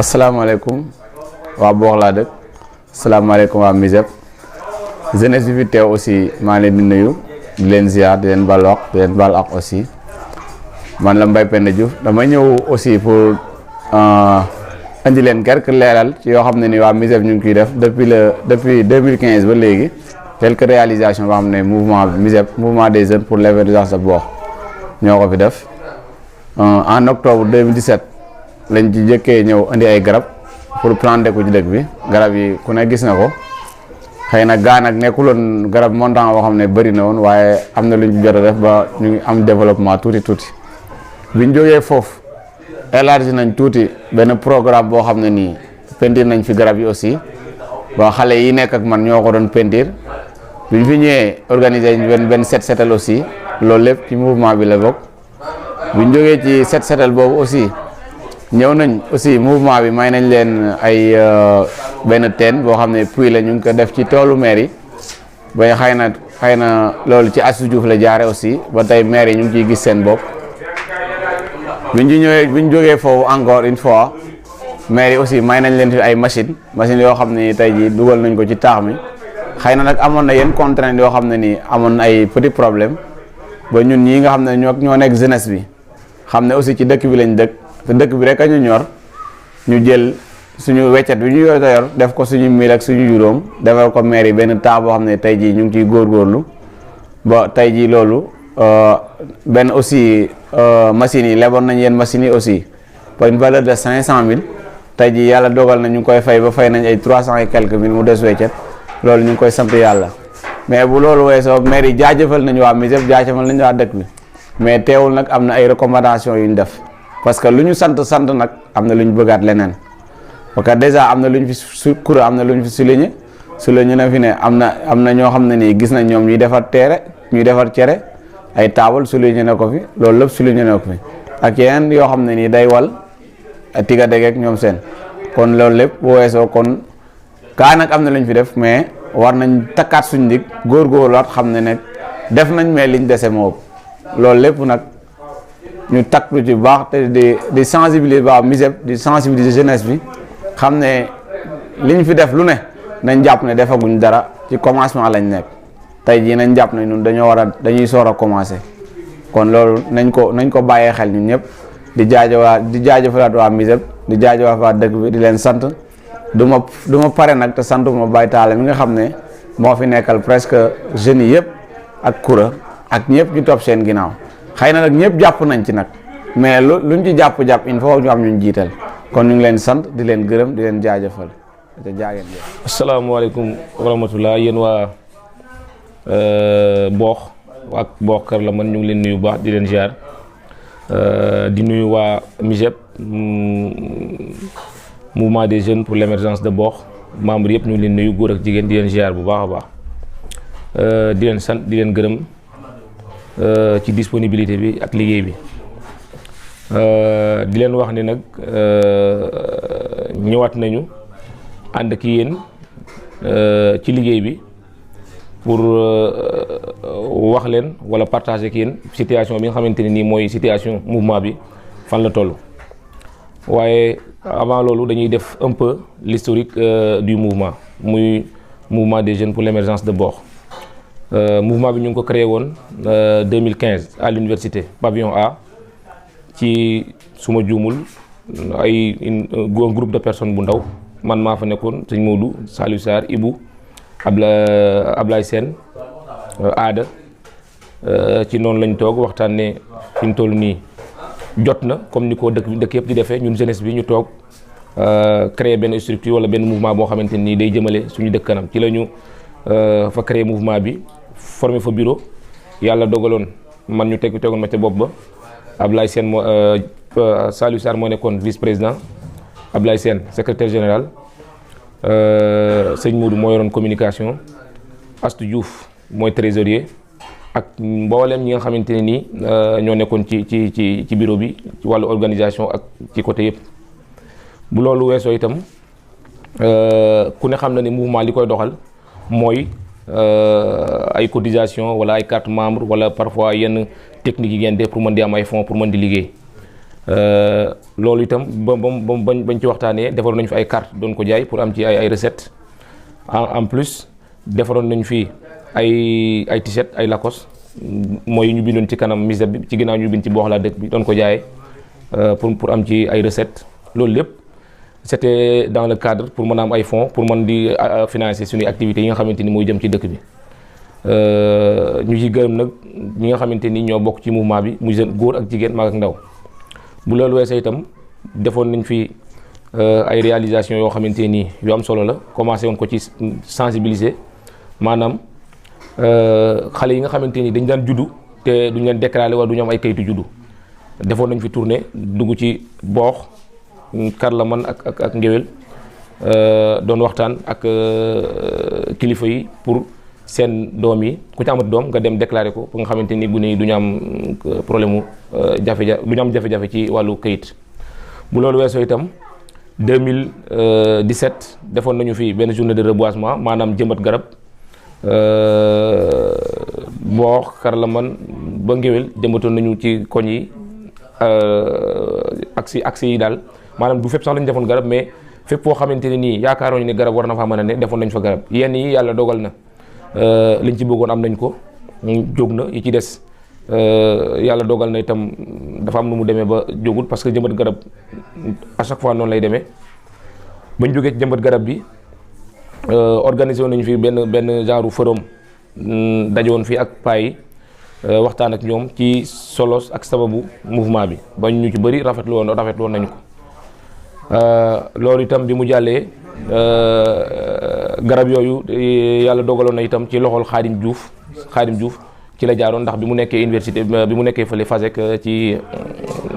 asalaamaaleykum waa Bokh laa dëkk asalaamaaleykum waa MISEP jeunesse bi fi teew aussi maa leen di nuyu di leen ziar di leen baal wax di leen baal ak aussi man la Mbaye Penda Diouf dama ñëw aussi pour indi leen quelques leeral ci yoo xam ne ni waa MISEP ñu ngi koy def depuis 2015 ba léegi quelques réalisations yoo xam ne mouvement MISEP mouvement des jeunes pour l'émergence de Bokh ñoo ko fi def en octobre 2017 lañ ci jëkkee ñëw indi ay garab pour planter ko ci dëkk bi garab yi ku ne gis na ko xëy na gaa nag nekkuloon garab montant boo xam ne bëri na woon waaye am na lu ñu jot a def ba ñu ngi am développement tuuti biñ jógee foofu élargi nañ tuuti benn programme boo xam ne nii peinture nañ fi garab yi aussi ba xale yi nekk ak man ñoo ko doon peinture biñ fi ñëwee organiser benn set setal aussi loolu lépp ci mouvement bi la bokk biñ jógee ci set setal boobu aussi ñëw nañ aussi mouvement bi may nañ leen ay benn teen boo xam ne puits la ñu ngi ko def ci toolu maire yi ba xëy na loolu ci Astou Diouf la jaare aussi ba tey maire yi ñu ngi ciy gis seen bopp biñ jógee foofu encore une fois maire yi aussi may nañ leen fi ay machines yoo xam ne tey jii dugal nañ ko ci taax mi xëy na nag amoon na yenn contraintes yoo xam ne nii amoon na ay petit problème ba ñun ñii nga xam ne ñoo nekk jeunesse bi xam ne aussi ci dëkk bi lañ dëkk te dëkk bi rek a ñu ñor ñu jël suñu weccet bi ñu yor def ko suñu 1000 ak suñu juróom defal ko maire yi benn temps boo xam ne tey jii ñu ngi ciy góorgóorlu ba tey jii loolu benn aussi machines yi leboon nañ yenn machines yi aussi pour une valeur de 500 000 tey jii yàlla dogal na ñu ngi koy fay ba fay nañ ay 300 et quelques mille mu des weccet loolu ñu ngi koy sant yàlla mais bu loolu weesoo maire yi jaajëfal nañu waa MISEP jaajëfal nañu waa dëkk bi mais teewul nag am na ay recommandations yu ñu def parce que lu ñu sant nag am na lu ñu bëggaat leneen parce que déjà am na lu ñu fi kura am na lu ñu fi souligné na fi ne am na ñoo xam ne nii gis nañ ñoom ñuy defar cere ay taabal souligné na ko fi loolu lépp souligné na ko fi ak yeneen yoo xam ne nii day wal tiga deg ak ñoom seen kon loolu lépp bu weesoo kon kaa nag am na lu ñu fi def mais war nañ takkaat suñ dig góorgóorluwaat xam ne nag def nañ mais liñ dese moo ëpp loolu lépp nag ñu takk lu ci baax te di sensibiliser waa MISEP di sensibiliser jeunesse bi xam ne li ñu fi def lu ne nañ jàpp ne defaguñ dara ci commencement lañ nekk tey jii nañ jàpp ne ñun dañuy soor a commencer kon loolu nañ ko bàyyee xel ñun ñëpp di jaajëfalaat waa MISEP di jaajëfalaat waa dëkk bi di leen sant du ma pare nag te santuma Baye Talla mi nga xam ne moo fi nekkal presque jeunes yi yëpp ak kura ak ñëpp ñu topp seen ginnaaw xëy na nag ñëpp jàpp nañ ci nag mais luñ ci jàpp il faut ñu am ñun jiital kon ñu ngi leen sant di leen gërëm di leen jaajëfal te jaageen jëf. asalaamaaleykum wa rahmatulah yéen waa Bokh ak Bokh Kër la man ñu ngi leen nuyu baax di leen ziar di nuyu waa MISEP mouvement des jeunes pour l'émergence de Bokh membre yëpp ñu ngi leen nuyu góor ak jigéen di leen ziar bu baax a baax di leen sant di leen gërëm. ci disponibilité bi ak liggéey bi di leen wax ni nag ñëwaat nañu ànd ak yéen ci liggéey bi pour wax leen wala partager ak yéen situation bi nga xamante ne nii mooy situation mouvement bi fan la toll waaye avant loolu dañuy def un peu l'historique du mouvement muy mouvement des jeunes pour l'émergence de Bokh. Mouvement bi ñu ngi ko créé woon 2015 à l'université pavillon A ci suma juumul un groupe de personnes bu ndaw man maa fa nekkoon sëñ Modou Saliou Sarr Ibou Ablaye Sène Aada ci noonu lañ toog waxtaan ne fi ñu toll nii jot na comme ni ko dëkk yëpp di defee ñun jeunesse bi ñu toog créer benn structure wala benn mouvement boo xamante nii day jëmale suñu dëkk kanam ci la ñu fa créer mouvement bi formé fa bureau yàlla dogaloon man ñu tegoon ma ca bopp ba Ablaye Sène Saliou Sarr moo nekkoon vice président Ablaye Sène secrétaire général sëñ Moudou moo yoroon communication Astou Diouf mooy trésorier ak mboolem ñi nga xamante ne nii ñoo nekkoon ci bureau bi ci wàllu organisation ak ci côté yëpp bu loolu weesoo itam ku ne xam na ne mouvement li koy doxal mooy ay cotisation wala ay carte membre wala parfois yenn techniques yi ngeen def pour mën di am ay fonds pour mën di liggéey loolu itam bañ ci waxtaanee defaroon nañ fi ay carte doon ko jaay pour am ci ay recettes en plus defaroon nañ fi ay t-shirt ay Lacoste mooy ñu bindoon ci kanam misère bi ci ginnaaw ñu bind ci boox laa dëkk bi doon ko jaayee pour am ci ay recettes loolu lépp c'était dans le cadre pour mën a am ay fonds pour mën di financer suñuy activités yi nga xamante ni mooy jëm ci dëkk bi ñu ci gërëm nag ñi nga xamante ni ñoo bokk ci mouvement bi muy jeune góor ak jigéen mag ak ndaw bu loolu weesoo itam defoon nañ fi ay réalisations yoo xamante ni yu am solo la commencé woon ko ci sensibiliser maanaam xale yi nga xamante ni dañ daan juddu te duñ leen déclaré wala du ñu am ay kayitu juddu defoon nañ fi tournée dugg ci boox Karlaman ak Ngéwél doon waxtaan ak kilifa yi pour seen doom yi ku ci amat doom nga dem déclaré ko ba nga xamante ni gune yi du ñu am problème mu du ñu am jafe-jafe ci wàllu kayit. bu loolu weesoo itam 2017 defoon nañu fi benn journée de reboisement maanaam jëmbat garab boox Karlaman ba Ngéwél jëmbatoon nañu ci koñ yi axe yi daal maanaam du fépp sax lañu defoon garab mais fépp foo xamante ne nii yaakaaroon ñu ne garab war na faa mën a ne defoon nañ fa garab yenn yi yàlla dogal na liñ ci bëggoon am nañ ko jóg na yi ci des yàlla dogal na itam dafa am nu mu demee ba jógul parce que jëmbat garab à chaque fois noonu lay demee bañ jógee ci jëmbat garab bi organisé woon nañu fi benn genre forum dajowoon fii ak paa yi waxtaan ak ñoom ci solos ak sababu mouvement bi ba ñu ci bëri rafetlu woon nañu ko loolu itam bi mu jàllee garab yooyu yàlla dogaloon na itam ci loxol Xaadim Diouf ci la jaaroon ndax bi mu nekkee université bi mu nekkee fële FASEC ci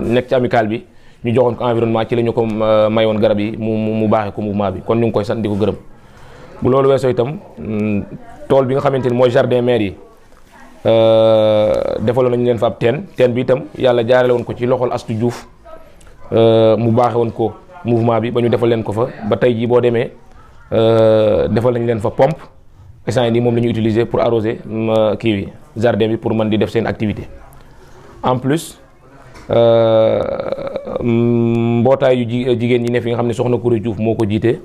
nekk ci amical bi ñu joxoon ko environnement ci la ñu ko mayoon garab yi mu baaxee ko mouvement bi kon ñu ngi koy sant di ko gërëm. bu loolu weesoo itam tool bi nga xamante ni mooy jardin maire yi defaloon nañu leen fa ab teen bi itam yàlla jaarale woon ko ci loxol Astou Diouf mu baaxee woon ko mouvement bi ba ñu defal leen ko fa ba tey jii boo demee defal nañ leen fa pompe essence nii moom la ñu utiliser pour arroser kii bi jardin bi pour mën di def seen activité en plus mbootaay yu jigéen ñi ne fi nga xam ne soxna Kouré Diouf moo ko jiite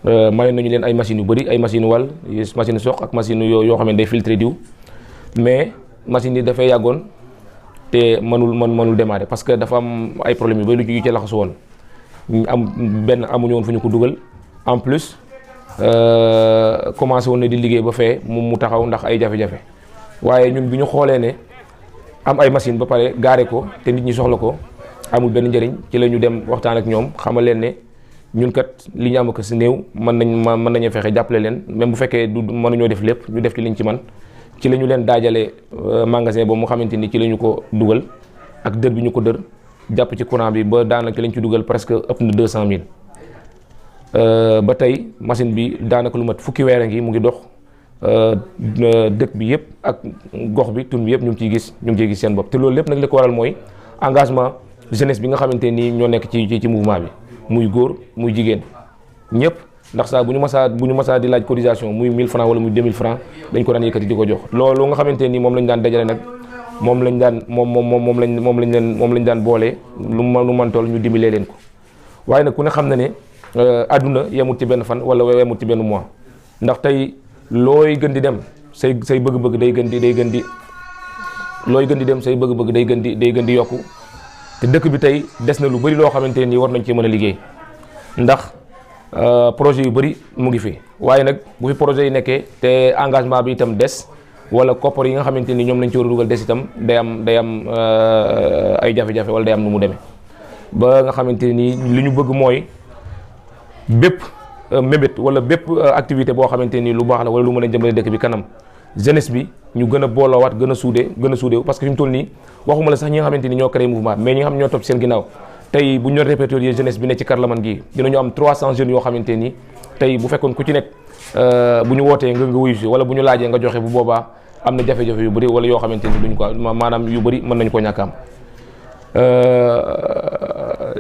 mayoon nañu leen ay machines yu bëri ay machine wal machine soq ak machine yoo xam ne day filtré diw mais machine yi dafay yàggoon te mënul démarrer parce que dafa am ay problèmes yu bëri lu ci laxasu woon amuñu woon fu ñu ko dugal en plus commencé woon na di liggéey ba fee mu taxaw ndax ay jafe-jafe waaye ñun bi ñu xoolee ne am ay machine ba pare gaare ko te nit ñi soxla ko amul benn njëriñ ci la ñu dem waxtaan ak ñoom xamal leen ne ñun kat li ñu am ko si néew mën nañu fexe jàppale leen même bu fekkee du mënuñoo def lépp ñu def ci liñ ci man ci la ñu leen daajale magasin boobu mu xamante ni ci la ñu ko dugal ak dër bi ñu ko dër jàpp ci courant bi ba daanaka lañ ci dugal presque ëpp na 200 000 ba tey machine bi daanaka lu mat fukki weer a ngi mu ngi dox dëkk bi yëpp ak gox bi tun bi yëpp ñu ngi ciy gis seen bopp te loolu lépp nag li ko waral mooy engagement jeunesse bi nga xamante nii ñoo nekk ci mouvement bi muy góor muy jigéen ñëpp ndax saa bu ñu masaa di laaj cotisation muy 1000 francs wala muy 2000 francs dañ ko daan yëkkati di ko jox loolu nga xamante nii moom lañ daan dajale nag moom lañ daan boole lu mën toll ñu dimbalee leen ko waaye nag ku ne xam na ne àdduna yemut ci benn fan wala yemut ci benn mois ndax tey looy gën di dem say bëgg-bëgg day gën di looy gën di dem say bëgg-bëgg day gën di yokku te dëkk bi tey des na lu bari loo xamante nii war nañ ci mën a liggéey ndax projet yu bari mu ngi fi waaye nag bu fi projet yi nekkee te engagement bi itam des wala koppar yi nga xamante ni ñoom lañ ci war a dugal des itam day am ay jafe-jafe wala day am nu mu demee ba nga xamante ni li ñu bëgg mooy bépp mébét wala bépp activité boo xamante ni lu baax la wala lu mën a jëmale dëkk bi kanam jeunesse bi ñu gën a booloowaat gën a suude parce que fi mu toll nii waxuma la sax ñi nga xamante ni ñoo créé mouvement mais ñi nga xam ne ñoo topp seen ginnaaw tey bu ñu doon répertorier jeunesse bi ne ci Karlaman gi dinañu am 300 jeunes yoo xamante ni tey bu fekkoon ku ci nekk bu ñu wootee nga wuyu si wala bu ñu laajee nga joxe bu boobaa am na jafe-jafe yu bëri wala yoo xamante ni duñ ko maanaam yu bëri mën nañu koo ñàkk am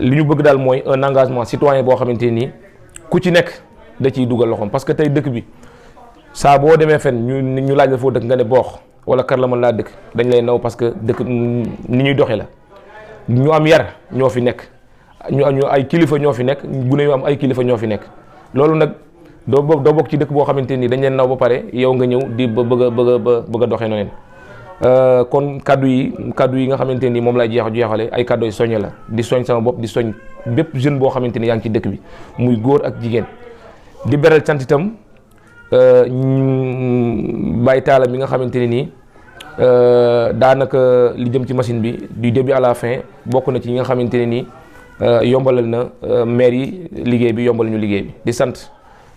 li ñu bëgg daal mooy un engagement citoyen boo xamante ni ku ci nekk da ciy dugal loxoom parce que tey dëkk bi saa boo demee fen ñu laaj la foo dëkk nga ne boox wala Karlaman laa dëkk dañ lay naw parce que dëkk ni ñuy doxee la ñu am yar ñoo fi nekk ñu ay kilifa ñoo fi nekk gune yu am ay kilifa ñoo fi nekk loolu nag doo bokk ci dëkk boo xamante ni dañ leen naw ba pare yow nga ñëw di bëgg a doxee noonu kon kaddu yi nga xamante ni moom lay jeexale ay kaddu yi soññe la di soñ sama bopp di soñ bépp jeune boo xamante ni yaa ngi ci dëkk bi muy góor ak jigéen di beral cant itam Baye Talla mi nga xamante ne nii daanaka li jëm ci machine bi du début à la fin bokk na ci ñi nga xamante ne nii yombalal na maire yi liggéey bi yombal ñu liggéey bi di sant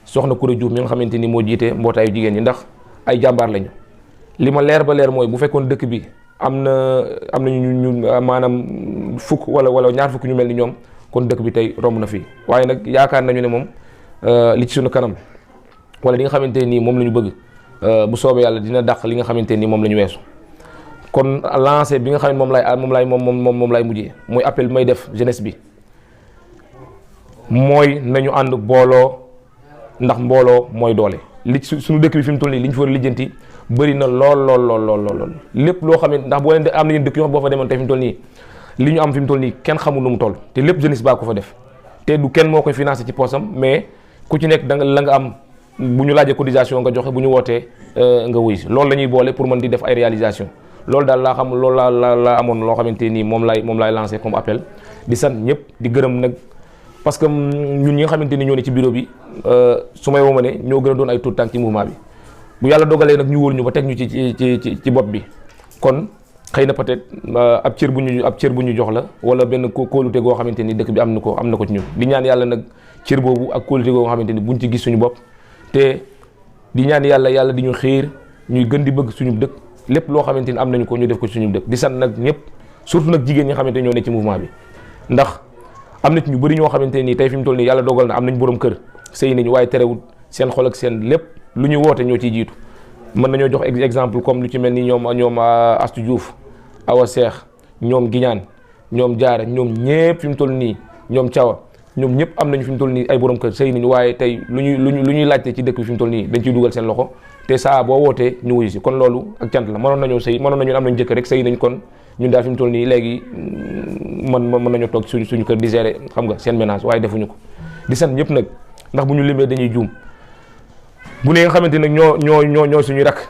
soxna Koura Diouf mi nga xamante ni moo jiite mbootaayu jigéen ñi ndax ay jàmbaar lañu li ma leer ba leer mooy bu fekkoon dëkk bi am nañu ñu maanaam fukk wala ñaar fukk ñu mel ni ñoom kon dëkk bi tey romb na fii waaye nag yaakaar nañu ne moom li ci sunu kanam wala li nga xamante nii moom la ñu bëgg bu soobee yàlla dina dàq li nga xamante nii moom la ñu weesu kon lancé bi nga xam ne moom lay mujjee mooy appel bi may def jeunesse bi mooy nañu ànd booloo ndax mbooloo mooy doole li suñu dëkk bi fi mu toll nii li ñu fa war a lijjanti bëri na lool lépp loo xam ne ndax boo leen am na yéen dëkk yoo boo fa demoon tey fi mu toll nii li ñu am fi mu toll nii kenn xamul nu mu toll te lépp jeunesse baa ko fa def te du kenn moo koy financé ci poosam mais ku ci nekk la nga am bu ñu laajee cotisation nga joxe bu ñu wootee nga wuy si loolu la ñuy boole pour mën di def ay réalisation loolu daal laa xam loolu laa amoon loo xamante nii moom laay lancé comme appel di sant ñëpp di gërëm nag parce que ñun ñi nga xamante ni ñoo ne ci bureau bi su may woo ma ne ñoo gën a doon ay tout tànk ci mouvement bi bu yàlla dogalee nag ñu wóolu ñu ba teg ñu ci bopp bi kon xëy na peut-être ab cër bu ñu jox la wala benn kóolute goo xamante ni dëkk bi am na ko ci ñun di ñaan yàlla nag cër boobu ak kóolute goo xamante ni buñ ci gis suñu bopp te di ñaan yàlla di ñu xiir ñuy gën di bëgg suñu dëkk lépp loo xamante ni am nañu ko ñu def ko ci suñu dëkk di sant nag ñëpp surtout nag jigéen ñi nga xamante ñoo ne ci mouvement bi ndax am na ci ñu bëri ñoo xamante nii tey fi mu toll nii yàlla dogal na am nañ borom kër sëy nañu waaye terewul seen xol ak seen lépp lu ñu woote ñoo ciy jiitu mën nañoo jox exemple comme lu ci mel ni ñoom Astou Diouf Awa Seex ñoom Giñaan ñoom Jaara ñoom ñëpp fi mu toll nii ñoom Cawa ñoom ñëpp am nañu fi mu toll nii ay borom kër sëy nañu waaye tey lu ñuy laajte ci dëkk bi fi mu toll nii dañ ciy dugal seen loxo te saa boo wootee ñu wuyu si kon loolu ak cant la mënoon nañu am nañu jëkk rek sëy nañ kon ñun daal fi mu toll nii léegi mën nañoo toog suñu kër di gérer xam nga seen ménage waaye defuñu ko di sant ñëpp nag ndax bu ñu limee dañuy juum bu ne nga xamante nag ñoo suñuy rak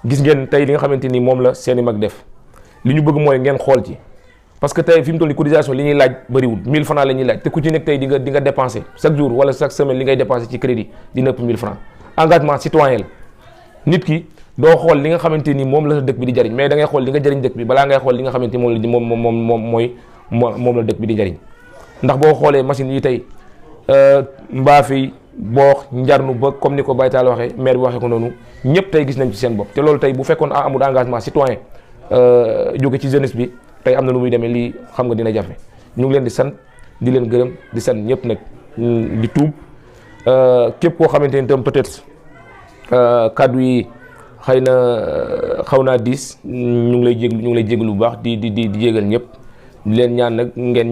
gis ngeen tey li nga xamante ni moom la seeni mag def li ñu bëgg mooy ngeen xool ci parce que tey fi mu toll nii cotisation li ñuy laaj bëriwul 1000 francs la ñuy laaj te ku ci nekk tey di nga dépenser chaque jour wala chaque semaine li ngay dépenser ci crédit dina ëpp 1000 francs engagement citoyen la nit ki doo xool li nga xamante ni moom la dëkk bi di jariñ mais da ngay xool li nga jariñ dëkk bi balaa ngay xool li nga xamante ni moom la dëkk bi di jariñ ndax boo xoolee machine yi tey mbaafi boox njarnu ba comme ni ko Baye Talla waxee maire bi waxee ko noonu ñëpp tey gis nañ ci seen bopp te loolu tey bu fekkoon amul engagement citoyen jóge ci jeunesse bi tey am na lu muy demee lii xam nga dina jafe ñu ngi leen di sant di leen gërëm di sant ñëpp nag di tuub képp koo xamante ni tam peut-être kaddu yi xëy na xaw naa diis ñu ngi lay jéglu bu baax di jégal ñëpp di leen ñaan nag ngeen ñaan